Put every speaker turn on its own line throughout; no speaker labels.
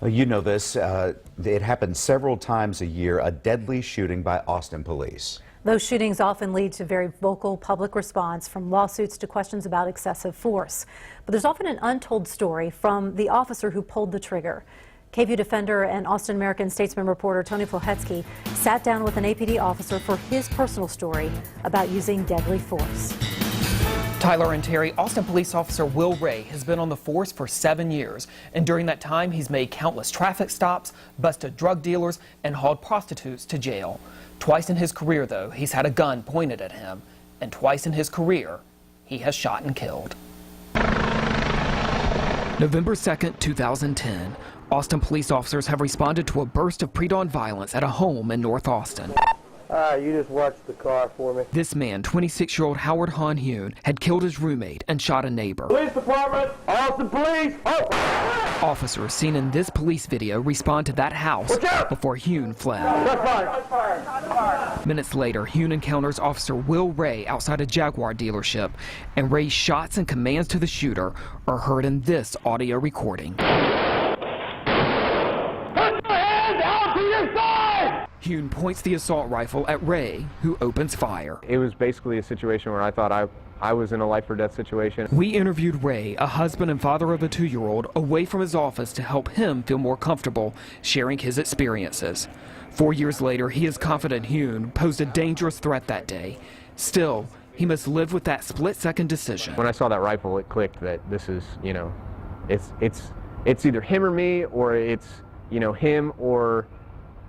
Well, you know this. It happens several times a year, a deadly shooting by Austin police.
Those shootings often lead to very vocal public response, from lawsuits to questions about excessive force. But there's often an untold story from the officer who pulled the trigger. KVUE Defender and Austin American-Statesman reporter Tony Plahetsky sat down with an APD officer for his personal story about using deadly force.
Tyler and Terry, Austin police officer Will Ray has been on the force for 7 years, and during that time he's made countless traffic stops, busted drug dealers, and hauled prostitutes to jail. Twice in his career, though, he's had a gun pointed at him, and twice in his career he has shot and killed. November 2nd, 2010, Austin police officers have responded to a burst of pre-dawn violence at a home in North Austin.
You just watch the car for me.
This man, 26-year-old Howard Han Hune, had killed his roommate and shot a neighbor.
Police department, Austin police. Oh.
Officers seen in this police video respond to that house before Hune fled. Minutes later, Hune encounters Officer Will Ray outside a Jaguar dealership, and Ray's shots and commands to the shooter are heard in this audio recording. Hune points the assault rifle at Ray, who opens fire.
It was basically a situation where I thought I was in a life or death situation.
We interviewed Ray, a husband and father of a 2-year-old, away from his office to help him feel more comfortable sharing his experiences. 4 years later, he is confident Hune posed a dangerous threat that day. Still, he must live with that split-second decision.
When I saw that rifle, it clicked that this is, it's either him or me, or it's, him or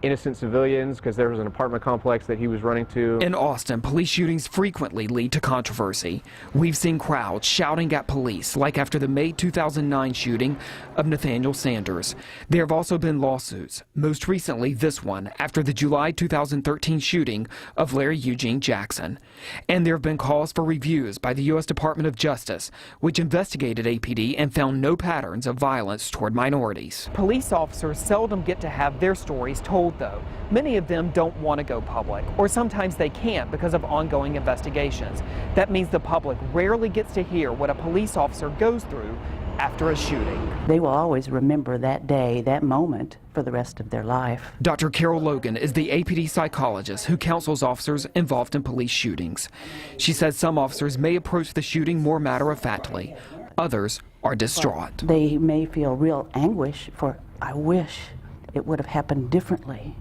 innocent civilians, because there was an apartment complex that he was running to.
In Austin, police shootings frequently lead to controversy. We've seen crowds shouting at police, like after the May 2009 shooting of Nathaniel Sanders. There have also been lawsuits, most recently this one after the July 2013 shooting of Larry Eugene Jackson. And there have been calls for reviews by the U.S. Department of Justice, which investigated APD and found no patterns of violence toward minorities. Police officers seldom get to have their stories told, though. Many of them don't want to go public, or sometimes they can't because of ongoing investigations. That means the public rarely gets to hear what a police officer goes through after a shooting.
They will always remember that day, that moment, for the rest of their life.
Dr. Carol Logan is the APD psychologist who counsels officers involved in police shootings. She says some officers may approach the shooting more matter-of-factly. Others are distraught.
They may feel real anguish for, I wish it would have happened differently.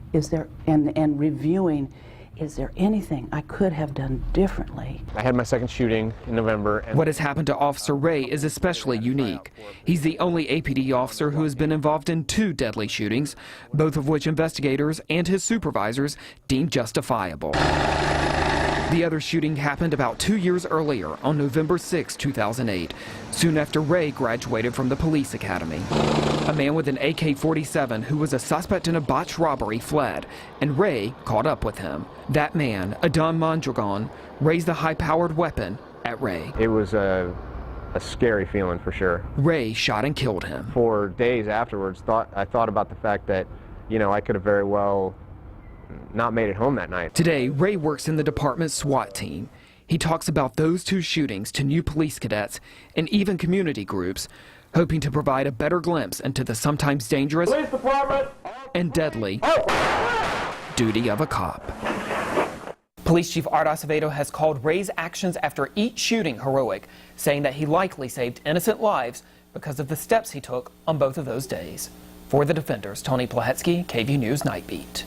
And reviewing, is there anything I could have done differently?
I had my second shooting in November.
What has happened to Officer Ray is especially unique. He's the only APD officer who has been involved in 2 deadly shootings, both of which investigators and his supervisors deemed justifiable. The other shooting happened about 2 years earlier, on November 6, 2008, soon after Ray graduated from the police academy. A man with an AK-47 who was a suspect in a botched robbery fled, and Ray caught up with him. That man, Adon Mondragon, raised a high-powered weapon at Ray.
It was a scary feeling for sure.
Ray shot and killed him.
For days afterwards, I thought about the fact that, I could have very well not made it home that night.
Today, Ray works in the department's SWAT team. He talks about those 2 shootings to new police cadets and even community groups, hoping to provide a better glimpse into the sometimes dangerous and deadly duty of a cop. Police Chief Art Acevedo has called Ray's actions after each shooting heroic, saying that he likely saved innocent lives because of the steps he took on both of those days. For the Defenders, Tony Plahetsky, KVUE News Night Beat.